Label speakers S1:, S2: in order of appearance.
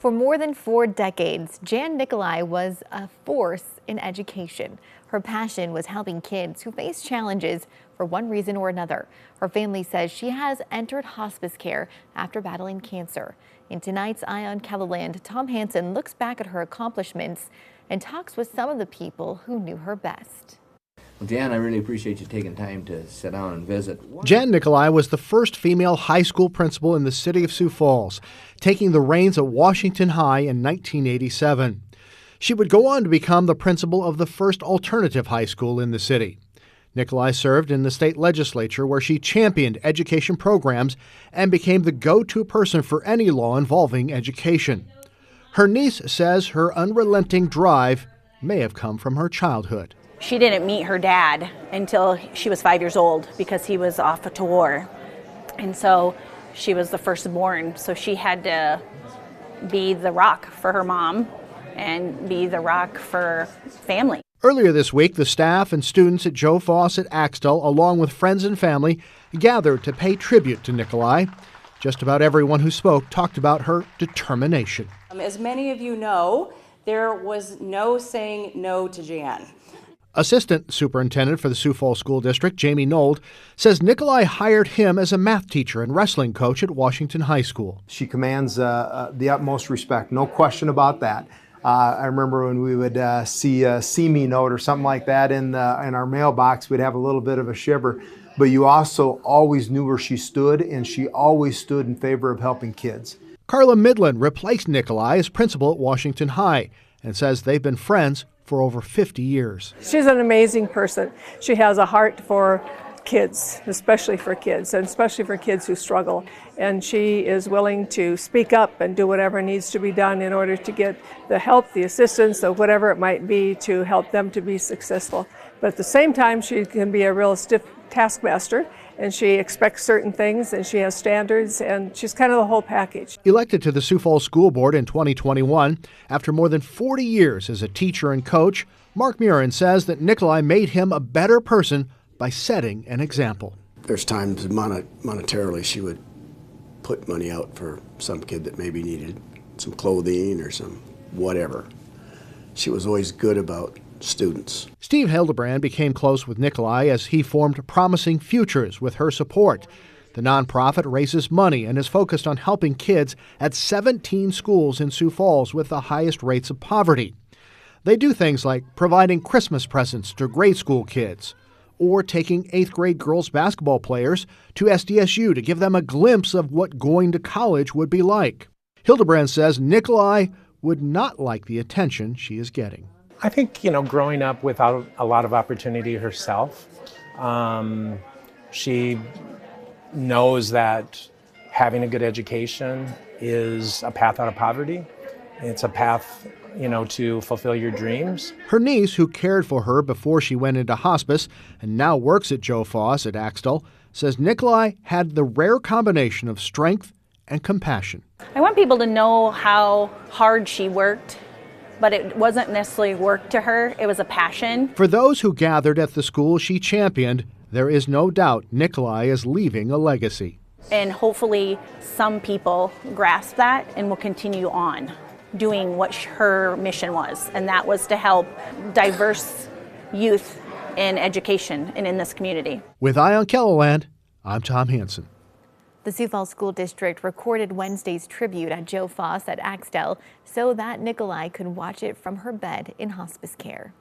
S1: For more than 4 decades, Jan Nicolay was a force in education. Her passion was helping kids who face challenges for one reason or another. Her family says she has entered hospice care after battling cancer. In tonight's Eye on Kellerland, Tom Hansen looks back at her accomplishments and talks with some of the people who knew her best.
S2: Well, Jan, I really appreciate you taking time to sit down and visit.
S3: Jan Nicolay was the first female high school principal in the city of Sioux Falls, taking the reins at Washington High in 1987. She would go on to become the principal of the first alternative high school in the city. Nicolay served in the state legislature where she championed education programs and became the go-to person for any law involving education. Her niece says her unrelenting drive may have come from her childhood.
S4: She didn't meet her dad until she was 5 years old because he was off to war. And so she was the firstborn. So she had to be the rock for her mom and be the rock for family.
S3: Earlier this week, the staff and students at Joe Foss at Axtell, along with friends and family, gathered to pay tribute to Nicolay. Just about everyone who spoke talked about her determination.
S5: As many of you know, there was no saying no to Jan.
S3: Assistant Superintendent for the Sioux Falls School District, Jamie Nold, says Nicolay hired him as a math teacher and wrestling coach at Washington High School.
S6: She commands the utmost respect, no question about that. I remember when we would see a "see me" note or something like that in our mailbox, we'd have a little bit of a shiver. But you also always knew where she stood, and she always stood in favor of helping kids.
S3: Carla Midland replaced Nicolay as principal at Washington High and says they've been friends for over 50 years.
S7: She's an amazing person. She has a heart for kids, especially for kids, and especially for kids who struggle. And she is willing to speak up and do whatever needs to be done in order to get the help, the assistance, or whatever it might be to help them to be successful. But at the same time, she can be a real stiff taskmaster, and she expects certain things, and she has standards, and she's kind of the whole package.
S3: Elected to the Sioux Falls School Board in 2021, after more than 40 years as a teacher and coach, Mark Murin says that Nicolay made him a better person by setting an example.
S8: There's times monetarily she would put money out for some kid that maybe needed some clothing or some whatever. She was always good about students.
S3: Steve Hildebrand became close with Nicolay as he formed Promising Futures with her support. The nonprofit raises money and is focused on helping kids at 17 schools in Sioux Falls with the highest rates of poverty. They do things like providing Christmas presents to grade school kids, or taking 8th grade girls basketball players to SDSU to give them a glimpse of what going to college would be like. Hildebrand says Nicolay would not like the attention she is getting.
S9: I think, growing up without a lot of opportunity herself, she knows that having a good education is a path out of poverty. It's a path, to fulfill your dreams.
S3: Her niece, who cared for her before she went into hospice and now works at Joe Foss at Axtell, says Nicolay had the rare combination of strength and compassion.
S4: I want people to know how hard she worked, but it wasn't necessarily work to her, it was a passion.
S3: For those who gathered at the school she championed, there is no doubt Nicolay is leaving a legacy.
S4: And hopefully some people grasp that and will continue on doing what her mission was, and that was to help diverse youth in education and in this community.
S3: With Eye on Kellerland, I'm Tom Hansen.
S1: The Sioux Falls School District recorded Wednesday's tribute at Joe Foss at Axtell so that Nicolay could watch it from her bed in hospice care.